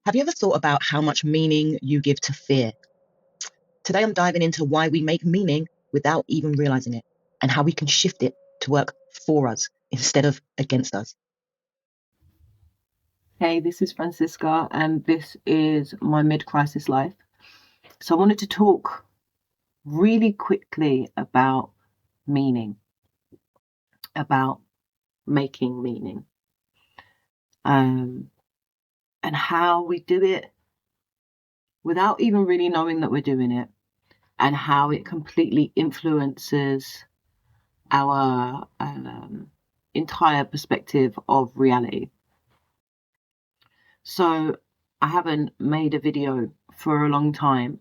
Have you ever thought about how much meaning you give to fear? Today, I'm diving into why we make meaning without even realizing it and how we can shift it to work for us instead of against us. Hey, this is Francisca, and this is my mid-crisis life. So I wanted to talk really quickly about meaning, about making meaning, and how we do it without even really knowing that we're doing it, and how it completely influences our entire perspective of reality. So I haven't made a video for a long time,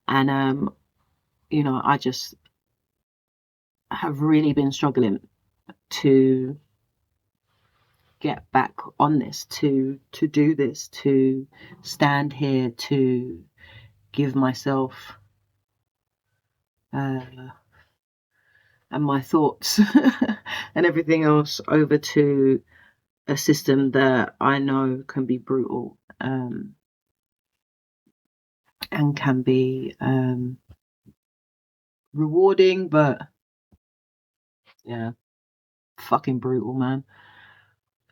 and I just have really been struggling to get back on this, to do this, to stand here, to give myself and my thoughts and everything else over to a system that I know can be brutal, and can be rewarding, but yeah, fucking brutal, man.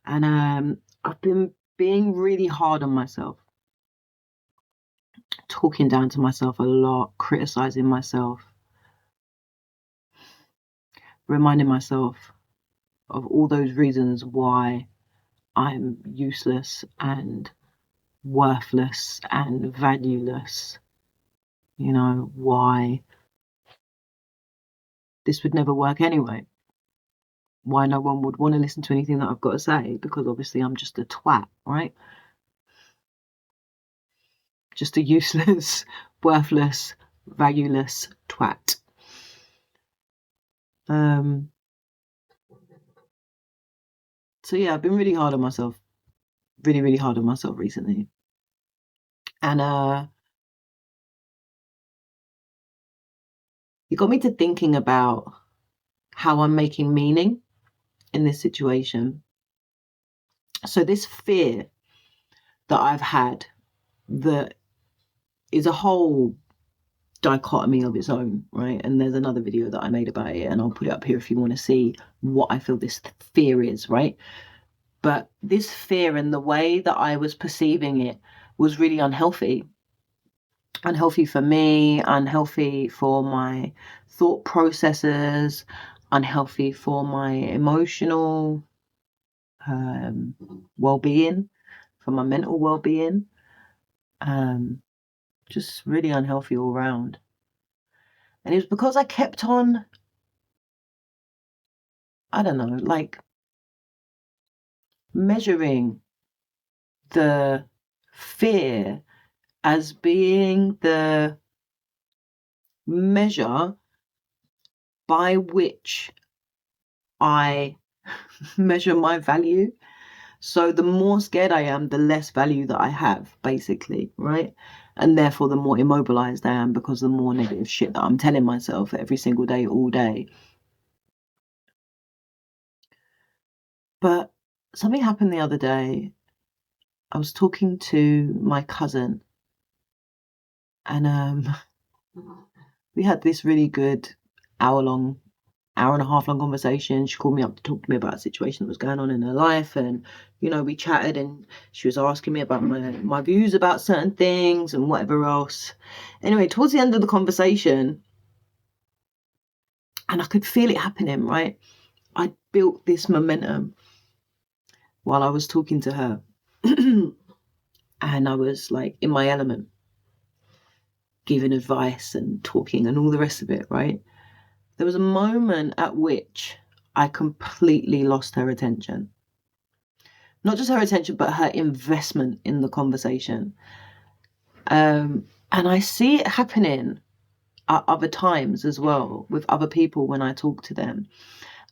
And I've been being really hard on myself, talking down to myself a lot, criticizing myself, reminding myself of all those reasons why I'm useless and worthless and valueless. Why this would never work anyway. Why no one would want to listen to anything that I've got to say, because obviously I'm just a twat, right? Just a useless, worthless, valueless twat. So yeah, I've been really hard on myself, really, really hard on myself recently. And it got me to thinking about how I'm making meaning in this situation. So this fear that I've had, that is a whole dichotomy of its own, right? And there's another video that I made about it, and I'll put it up here if you want to see what I feel this fear is, right? But this fear and the way that I was perceiving it was really unhealthy. Unhealthy for me, unhealthy for my thought processes, unhealthy for my emotional well-being, for my mental well-being. Just really unhealthy all around. And it was because I kept on, I don't know, like measuring the fear as being the measure by which I measure my value. So the more scared I am, the less value that I have, basically, right? And therefore, the more immobilized I am, because the more negative shit that I'm telling myself every single day, all day. But something happened the other day. I was talking to my cousin, and we had this really good hour and a half long conversation. She called me up to talk to me about a situation that was going on in her life, and we chatted, and she was asking me about my views about certain things and whatever else. Anyway, towards the end of the conversation, and I could feel it happening, right? I built this momentum while I was talking to her, and I was like in my element, giving advice and talking and all the rest of it, right? There was a moment at which I completely lost her attention. Not just her attention, but her investment in the conversation. And I see it happening at other times as well with other people when I talk to them.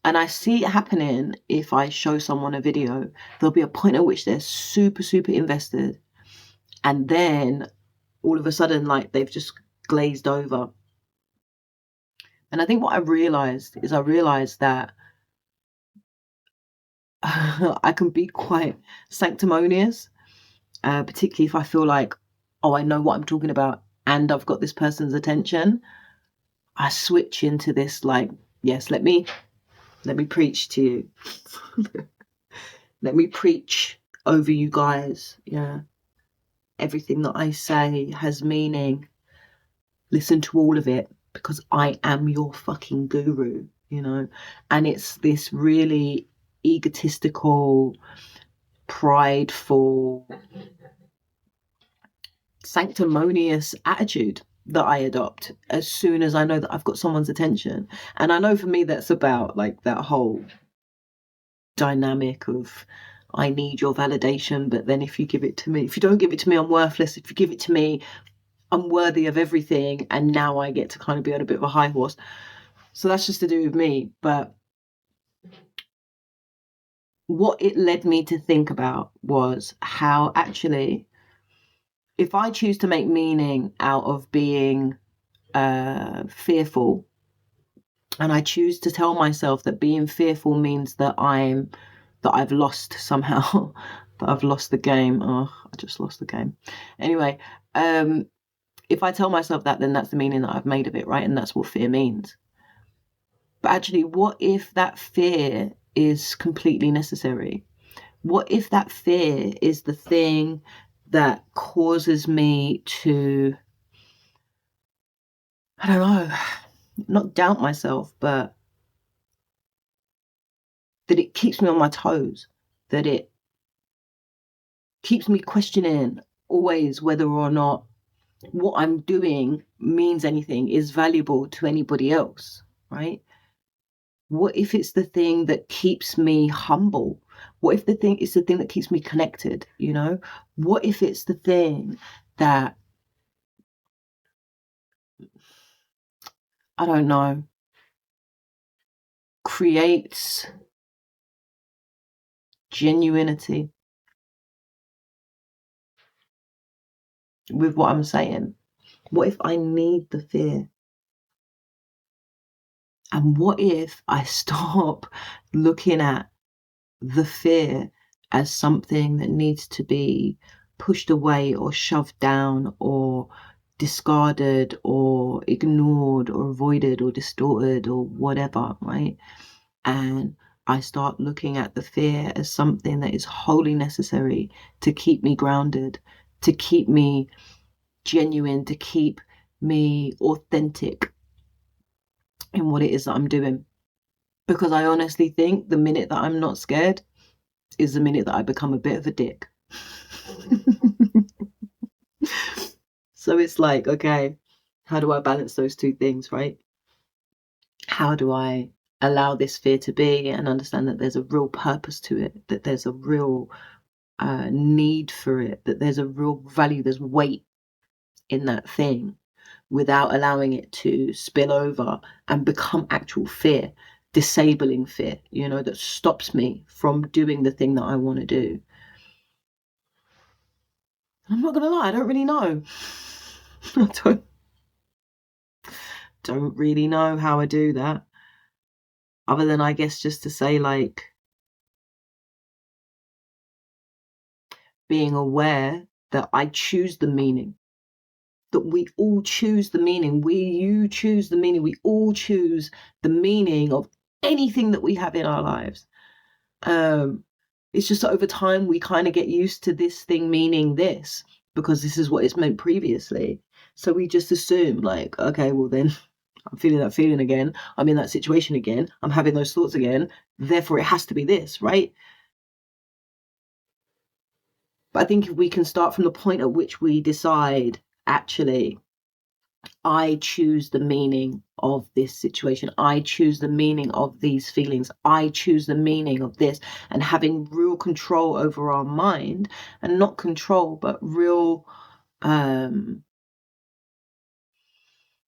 And I see it happening if I show someone a video. There'll be a point at which they're super, super invested. And then all of a sudden, like, they've just glazed over. And I think what I realized that I can be quite sanctimonious, particularly if I feel like, oh, I know what I'm talking about and I've got this person's attention, I switch into this like, yes, let me preach to you. Let me preach over you guys. Yeah. Everything that I say has meaning. Listen to all of it because I am your fucking guru, you know? And it's this really egotistical, prideful, sanctimonious attitude that I adopt as soon as I know that I've got someone's attention. And I know for me that's about like that whole dynamic of I need your validation, but then if you give it to me, if you don't give it to me, I'm worthless. If you give it to me, I'm worthy of everything. And now I get to kind of be on a bit of a high horse. So that's just to do with me. But what it led me to think about was how actually, if I choose to make meaning out of being fearful, and I choose to tell myself that being fearful means that I've lost somehow, that I've lost the game. Oh, I just lost the game. Anyway, if I tell myself that, then that's the meaning that I've made of it, right? And that's what fear means. But actually, what if that fear is completely necessary? What if that fear is the thing that causes me to, I don't know, not doubt myself, but that it keeps me on my toes, that it keeps me questioning always whether or not what I'm doing means anything, is valuable to anybody else, right? What if it's the thing that keeps me humble? What if the thing is the thing that keeps me connected, you know? What if it's the thing that, I don't know, creates genuinity with what I'm saying? What if I need the fear? And what if I stop looking at the fear as something that needs to be pushed away or shoved down or discarded or ignored or avoided or distorted or whatever, right? And I start looking at the fear as something that is wholly necessary to keep me grounded, to keep me genuine, to keep me authentic in what it is that I'm doing. Because I honestly think the minute that I'm not scared is the minute that I become a bit of a dick. So it's like, okay, how do I balance those two things, right? How do I allow this fear to be and understand that there's a real purpose to it, that there's a real need for it, that there's a real value, there's weight in that thing, without allowing it to spill over and become actual fear, disabling fear, you know, that stops me from doing the thing that I want to do. I'm not gonna lie, I don't really know. I don't really know how I do that. Other than, I guess, just to say, like, being aware that I choose the meaning, that we all choose the meaning. You choose the meaning. We all choose the meaning of anything that we have in our lives. It's just that over time we kind of get used to this thing meaning this because this is what it's meant previously. So we just assume, like, okay, well then I'm feeling that feeling again. I'm in that situation again. I'm having those thoughts again. Therefore, it has to be this, right? But I think if we can start from the point at which we decide, actually, I choose the meaning of this situation. I choose the meaning of these feelings. I choose the meaning of this. And having real control over our mind, and not control, but real,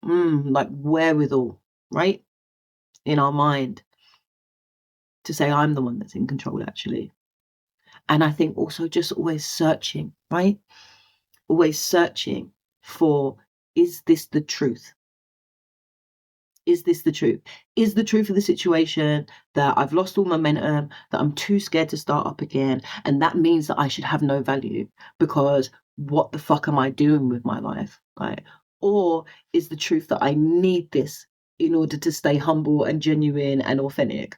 like wherewithal, right? In our mind to say, I'm the one that's in control, actually. And I think also just always searching, right? Always searching for, is this the truth? Is this the truth? Is the truth of the situation that I've lost all momentum, that I'm too scared to start up again, and that means that I should have no value because what the fuck am I doing with my life? Right? Or is the truth that I need this in order to stay humble and genuine and authentic?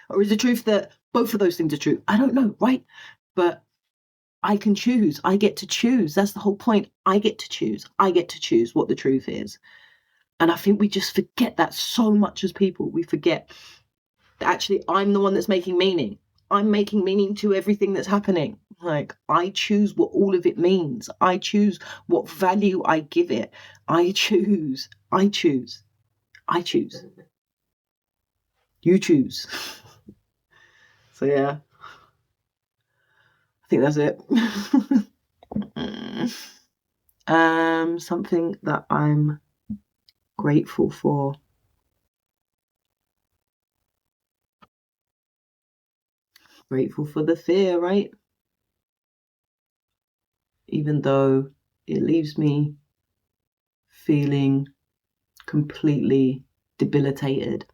Or is the truth that both of those things are true? I don't know, right? But I can choose. I get to choose. That's the whole point. I get to choose. I get to choose what the truth is. And I think we just forget that so much as people. We forget that actually I'm the one that's making meaning. I'm making meaning to everything that's happening. Like, I choose what all of it means. I choose what value I give it. I choose. I choose. I choose. You choose. So, yeah, I think that's it. Something that I'm grateful for. Grateful for the fear, right? Even though it leaves me feeling completely debilitated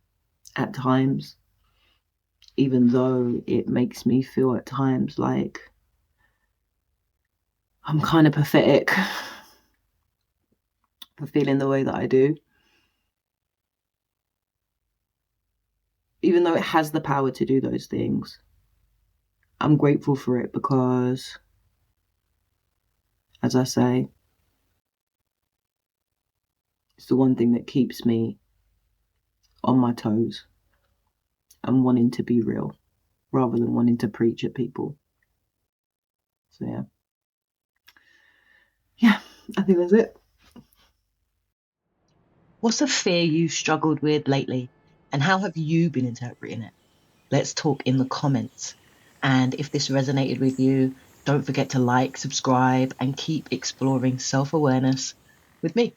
at times, even though it makes me feel at times like I'm kind of pathetic for feeling the way that I do. Even though it has the power to do those things, I'm grateful for it because, as I say, it's the one thing that keeps me on my toes and wanting to be real rather than wanting to preach at people. So yeah, I think that's it. What's a fear you've struggled with lately, and how have you been interpreting it? Let's talk in the comments. And if this resonated with you, don't forget to like, subscribe, and keep exploring self-awareness with me.